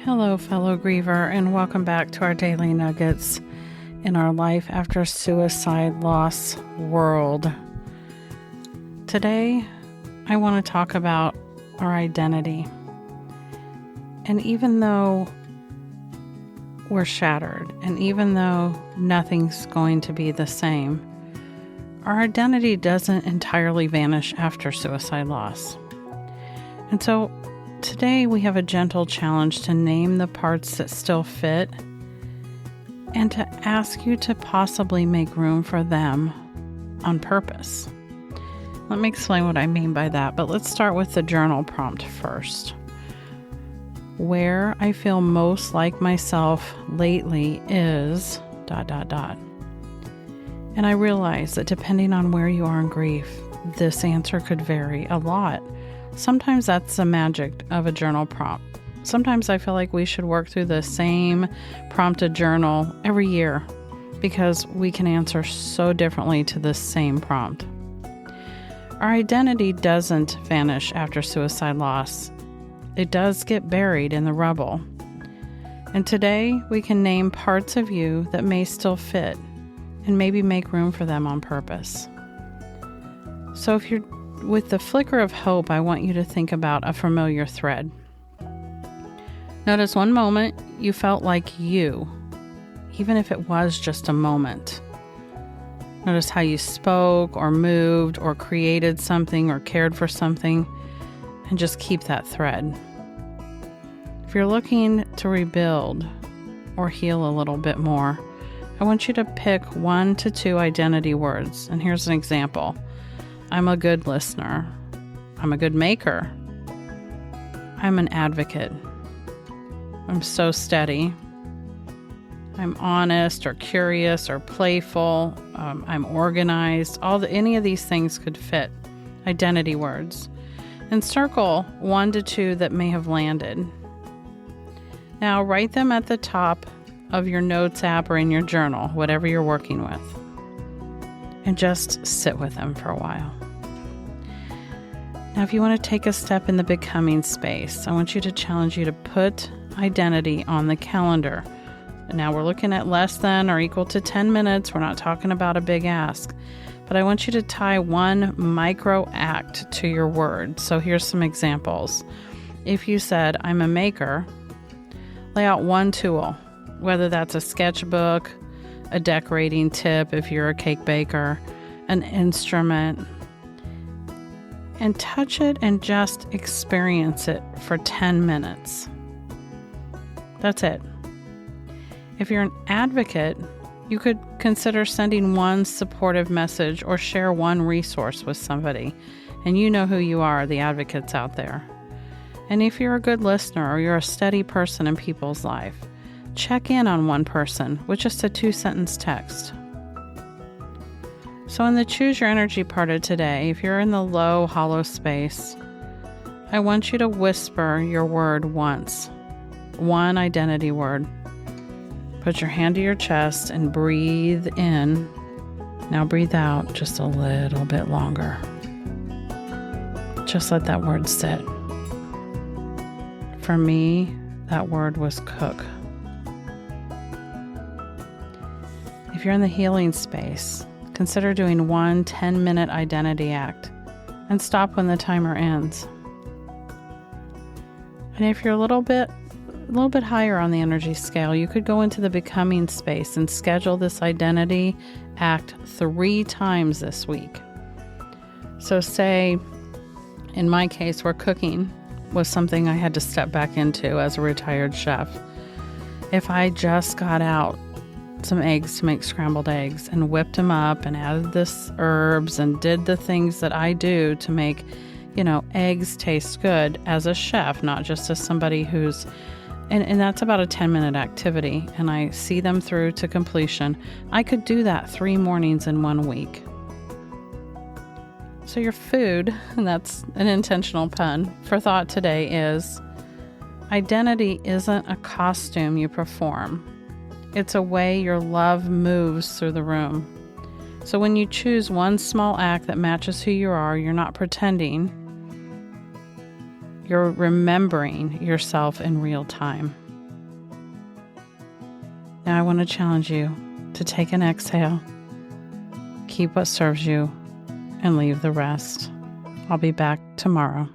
Hello, fellow griever, and welcome back to our daily nuggets in our life after suicide loss world. Today, I want to talk about our identity. And even though we're shattered, and even though nothing's going to be the same, our identity doesn't entirely vanish after suicide loss. And so today we have a gentle challenge to name the parts that still fit and to ask you to possibly make room for them on purpose. Let me explain what I mean by that, but let's start with the journal prompt first. Where I feel most like myself lately is ... And I realize that depending on where you are in grief, this answer could vary a lot. Sometimes that's the magic of a journal prompt. Sometimes I feel like we should work through the same prompted journal every year because we can answer so differently to the same prompt. Our identity doesn't vanish after suicide loss. It does get buried in the rubble. And today we can name parts of you that may still fit and maybe make room for them on purpose. So if you're with the flicker of hope, I want you to think about a familiar thread. Notice one moment you felt like you, even if it was just a moment. Notice how you spoke or moved or created something or cared for something, and just keep that thread. If you're looking to rebuild or heal a little bit more, I want you to pick 1 to 2 identity words. And here's an example. I'm a good listener. I'm a good maker. I'm an advocate. I'm so steady. I'm honest or curious or playful. I'm organized. Any of these things could fit. Identity words. And circle 1 to 2 that may have landed. Now write them at the top of your notes app or in your journal, whatever you're working with. And just sit with them for a while. Now, if you want to take a step in the becoming space, I want you to challenge you to put identity on the calendar. Now, we're looking at less than or equal to 10 minutes. We're not talking about a big ask. But I want you to tie one micro act to your word. So here's some examples. If you said, I'm a maker, lay out one tool, whether that's a sketchbook, a decorating tip if you're a cake baker, an instrument, and touch it and just experience it for 10 minutes. That's it. If you're an advocate, you could consider sending one supportive message or share one resource with somebody. And you know who you are, the advocates out there. And if you're a good listener or you're a steady person in people's life, check in on one person with just a 2-sentence text. So in the choose your energy part of today, if you're in the low, hollow space, I want you to whisper your word once. One identity word. Put your hand to your chest and breathe in. Now breathe out just a little bit longer. Just let that word sit. For me, that word was cook. If you're in the healing space, consider doing one 10-minute identity act and stop when the timer ends. And if you're a little bit higher on the energy scale, you could go into the becoming space and schedule this identity act 3 times this week. So say, in my case, where cooking was something I had to step back into as a retired chef. If I just got out some eggs to make scrambled eggs and whipped them up and added this herbs and did the things that I do to make, eggs taste good as a chef, not just as somebody who's, and that's about a 10-minute activity, and I see them through to completion. I could do that 3 mornings in 1 week. So your food, and that's an intentional pun, for thought today is, identity isn't a costume you perform. It's a way your love moves through the room. So when you choose one small act that matches who you are, you're not pretending. You're remembering yourself in real time. Now I want to challenge you to take an exhale, keep what serves you, and leave the rest. I'll be back tomorrow.